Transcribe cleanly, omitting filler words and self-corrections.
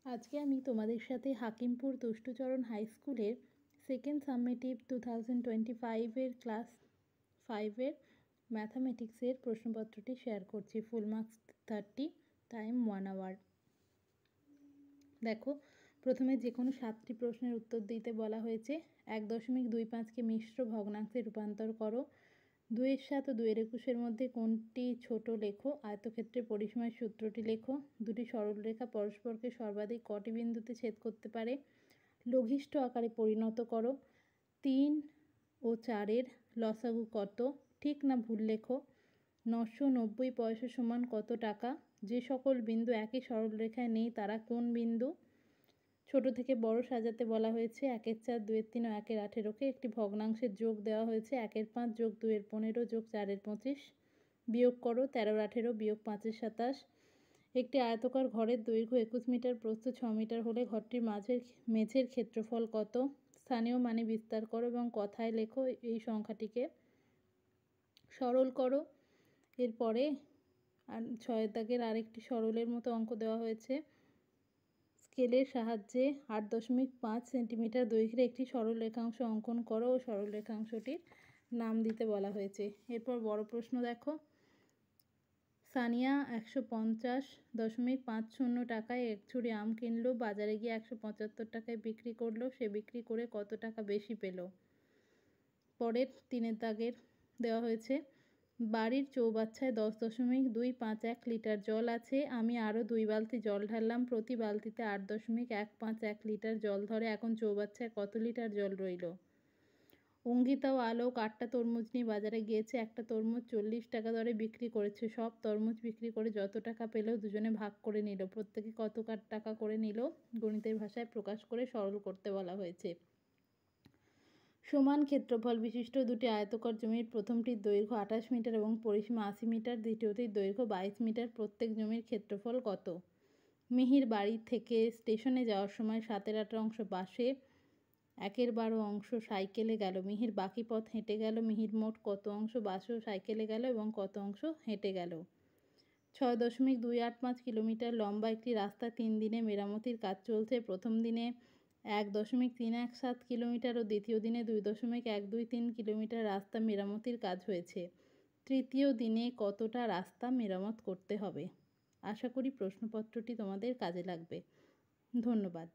আজকে আমি তোমাদের সাথে হাকিমপুর দুষ্টুচরণ হাই স্কুলের সেকেন্ড সামেটিভ 2025-এর ক্লাস 5-এর ম্যাথামেটিক্সের প্রশ্নপত্রটি শেয়ার করছি। Full marks 30, time 1 hour. দেখো, প্রথমে যে কোনো 7টি প্রশ্নের উত্তর দিতে বলা হয়েছে। 1.25কে মিশ্র ভগ্নাংশে রূপান্তর করো। 2-7 ও 2-21 মধ্যে কোনটি ছোট লেখো। আয়তক্ষেত্রের পরিসীমার সূত্রটি লেখো। দুটি সরলরেখা পরস্পরকে সর্বাধিক কটি বিন্দুতে ছেদ করতে পারে। লঘিষ্ঠ আকারে পরিণত করো। 3 ও 4-এর লসাগু কত, ঠিক না ভুল লেখো। 990 পয়সা সমান কত টাকা। যে সকল বিন্দু একই সরলরেখায় নেই তারা কোন বিন্দু। ছোট থেকে বড় সাজাতে বলা হয়েছে। 1-4, 2-3 ও 1-18কে একটি ভগ্নাংশের যোগ দেওয়া হয়েছে। 1-5 যোগ 2-15 যোগ 4-25 বিয়োগ করো। 13-18 বিয়োগ 5-27। একটি আয়তকার ঘরের দৈর্ঘ্য 21 মিটার, প্রস্থ 6 মিটার হলে ঘরটির মেঝের ক্ষেত্রফল কত। স্থানীয় মানে বিস্তার করো এবং কথায় লেখো। এই সংখ্যাটিকে সরল করো। এরপরে 6 দাগের আরেকটি সরলের মতো অঙ্ক দেওয়া হয়েছে। স্কেলের সাহায্যে 8.5 সেন্টিমিটার দৈর্ঘ্যের একটি সরল রেখাংশ অঙ্কন করো ও সরল রেখাংশটির নাম দিতে বলা হয়েছে। এরপর বড় প্রশ্ন দেখো। সানিয়া 150.50 টাকায় 1 ছুরি আম কিনলো, বাজারে গিয়ে 175 টাকায় বিক্রি করলো। সে বিক্রি করে কত টাকা বেশি পেল। পরের 3 দাগের দেওয়া হয়েছে। বাড়ির চৌবাচ্চায় 10.251 লিটার জল আছে। আমি আরও 2 বালতি জল ঢাললাম। প্রতি বালতিতে 8.151 লিটার জল ধরে। এখন চৌবাচ্চায় কত লিটার জল রইল। অঙ্কিতা ও আলোক 8টা তরমুজ নিয়ে বাজারে গিয়েছে। একটা তরমুজ 40 টাকা দরে বিক্রি করেছে। সব তরমুজ বিক্রি করে যত টাকা পেল দুজনে ভাগ করে নিল। প্রত্যেকে কত টাকা করে নিল গণিতের ভাষায় প্রকাশ করে সরল করতে বলা হয়েছে। সমান ক্ষেত্রফল বিশিষ্ট দুটি আয়তকার জমির প্রথমটির দৈর্ঘ্য 28 মিটার এবং পরিসীমা 80 মিটার, দ্বিতীয়টির দৈর্ঘ্য 22 মিটার। প্রত্যেক জমির ক্ষেত্রফল কত। মিহির বাড়ি থেকে স্টেশনে যাওয়ার সময় 7-8 অংশ বাসে, 1/12 অংশ সাইকেলে গেল। মিহির বাকি পথ হেঁটে গেল। মিহির মোট কত অংশ বাসে ও সাইকেলে গেল এবং কত অংশ হেঁটে গেল। 6.285 কিলোমিটার লম্বা একটি রাস্তা 3 দিনে মেরামতির কাজ চলছে। প্রথম দিনে 1.317 কিলোমিটার ও দ্বিতীয় দিনে 2.123 কিলোমিটার রাস্তা মেরামতির কাজ হয়েছে। তৃতীয় দিনে কতটা রাস্তা মেরামত করতে হবে। আশা করি প্রশ্নপত্রটি তোমাদের কাজে লাগবে। ধন্যবাদ।